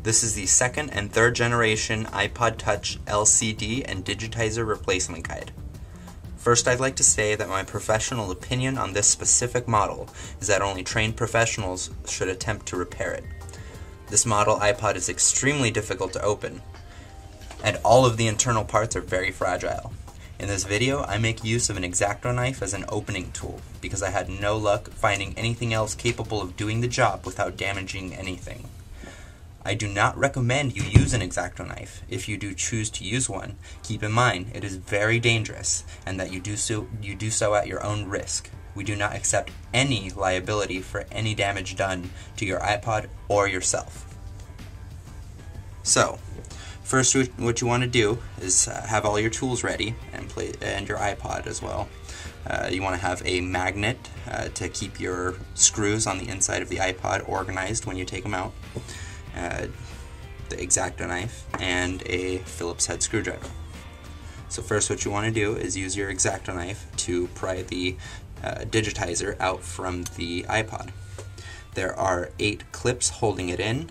This is the second and third generation iPod Touch LCD and Digitizer replacement guide. First, I'd like to say that my professional opinion on this specific model is that only trained professionals should attempt to repair it. This model iPod is extremely difficult to open, and all of the internal parts are very fragile. In this video, I make use of an X-Acto knife as an opening tool, because I had no luck finding anything else capable of doing the job without damaging anything. I do not recommend you use an X-Acto knife. If you do choose to use one, keep in mind it is very dangerous, and that you do so at your own risk. We do not accept any liability for any damage done to your iPod or yourself. So, first what you want to do is have all your tools ready and your iPod as well. You want to have a magnet to keep your screws on the inside of the iPod organized when you take them out. The X-Acto knife, and a Phillips head screwdriver. So first what you want to do is use your X-Acto knife to pry the digitizer out from the iPod. There are 8 clips holding it in.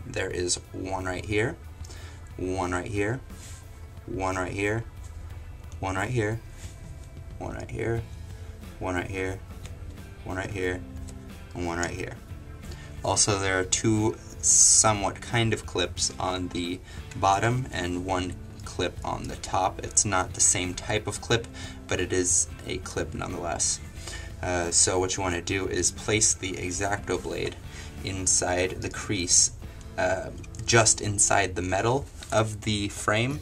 There is one right here, one right here, one right here, one right here, one right here, one right here, one right here, and one right here. Also, there are 2 somewhat kind of clips on the bottom and 1 clip on the top. It's not the same type of clip, but it is a clip nonetheless. So what you want to do is place the X-Acto blade inside the crease, just inside the metal of the frame,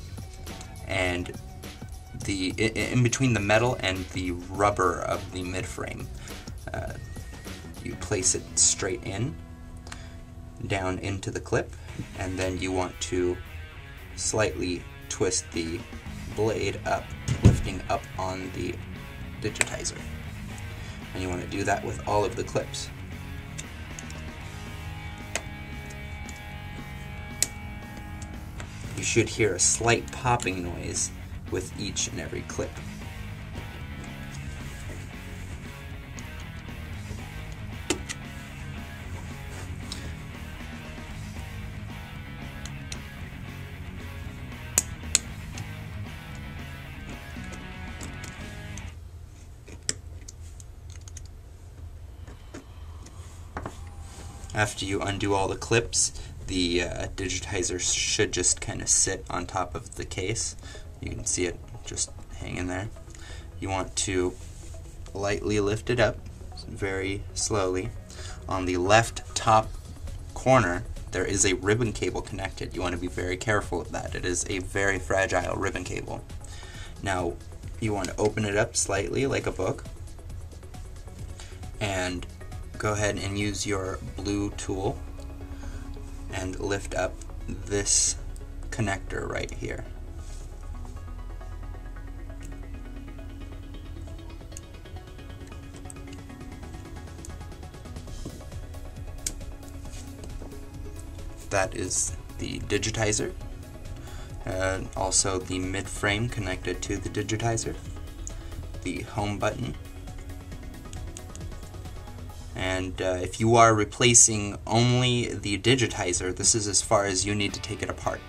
and in between the metal and the rubber of the mid-frame. You place it straight in, down into the clip, and then you want to slightly twist the blade up, lifting up on the digitizer. And you want to do that with all of the clips. You should hear a slight popping noise with each and every clip. After you undo all the clips, the digitizer should just kind of sit on top of the case. You can see it just hanging there. You want to lightly lift it up, very slowly. On the left top corner, there is a ribbon cable connected. You want to be very careful of that. It is a very fragile ribbon cable. Now, you want to open it up slightly like a book, and go ahead and use your blue tool and lift up this connector right here. That is the digitizer, and also the mid-frame connected to the digitizer, the home button. And if you are replacing only the digitizer, this is as far as you need to take it apart.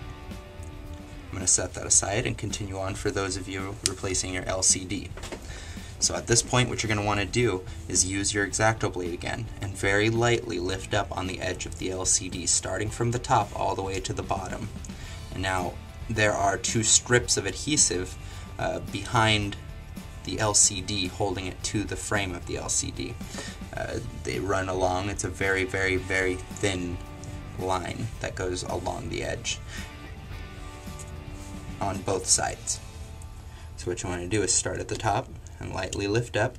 I'm going to set that aside and continue on for those of you replacing your LCD. So at this point, what you're going to want to do is use your X-Acto blade again and very lightly lift up on the edge of the LCD, starting from the top all the way to the bottom. And now there are 2 strips of adhesive behind the LCD holding it to the frame of the LCD. They run along. It's a very, very, very thin line that goes along the edge on both sides. So what you want to do is start at the top and lightly lift up,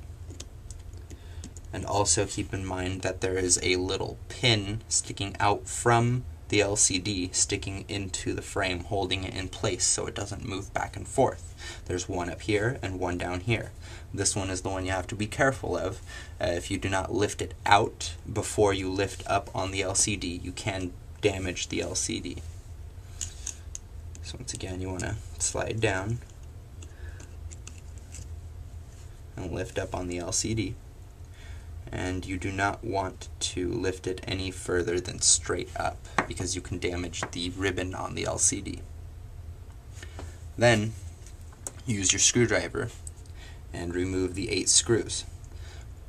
and also keep in mind that there is a little pin sticking out from the LCD, sticking into the frame, holding it in place so it doesn't move back and forth. There's one up here and one down here. This one is the one you have to be careful of. If you do not lift it out before you lift up on the LCD, you can damage the LCD. So once again, you want to slide down and lift up on the LCD. and you do not want to lift it any further than straight up because you can damage the ribbon on the LCD. Then use your screwdriver and remove the 8 screws.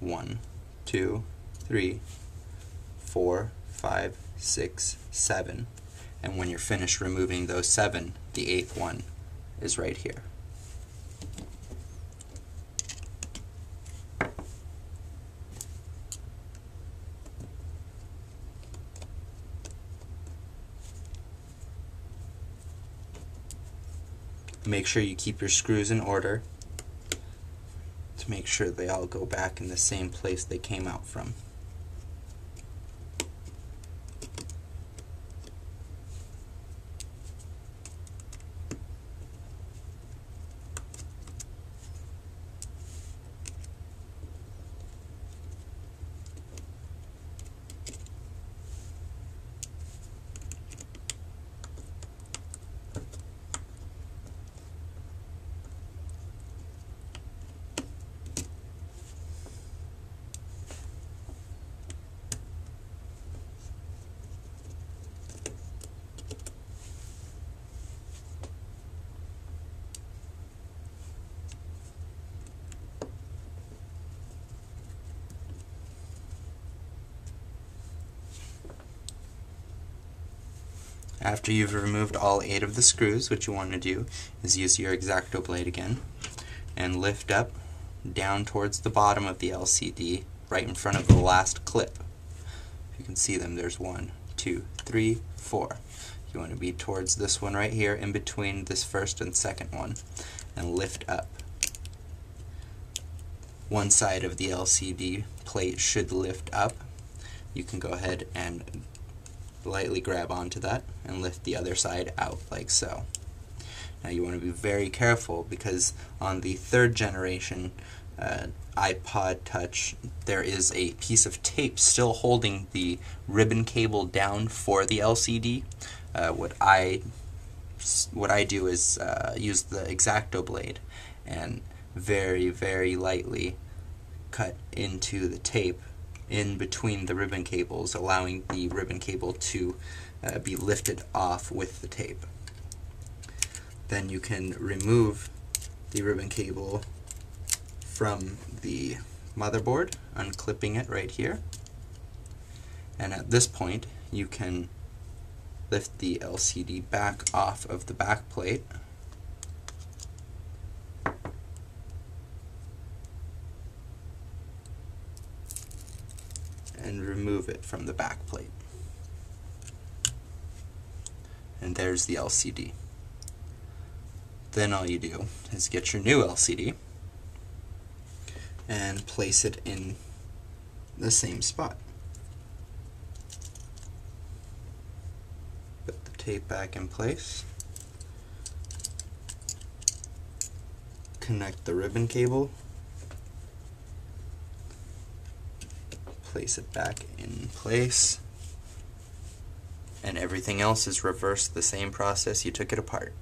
1, 2, 3, 4, 5, 6, 7. And when you're finished removing those 7, the 8th one is right here. Make sure you keep your screws in order to make sure they all go back in the same place they came out from. After you've removed all 8 of the screws, what you want to do is use your X-Acto blade again and lift up down towards the bottom of the LCD right in front of the last clip. You can see them, there's 1, 2, 3, 4. You want to be towards this one right here in between this first and second one and lift up. One side of the LCD plate should lift up. You can go ahead and lightly grab onto that and lift the other side out like so. Now you want to be very careful because on the 3rd generation iPod Touch there is a piece of tape still holding the ribbon cable down for the LCD. What I do is use the X-Acto blade and very, very lightly cut into the tape in between the ribbon cables, allowing the ribbon cable to be lifted off with the tape. Then you can remove the ribbon cable from the motherboard, unclipping it right here. And at this point, you can lift the LCD back off of the back plate and remove it from the back plate. And there's the LCD. Then all you do is get your new LCD and place it in the same spot. Put the tape back in place. Connect the ribbon cable. Place it back in place. And everything else is reversed the same process you took it apart.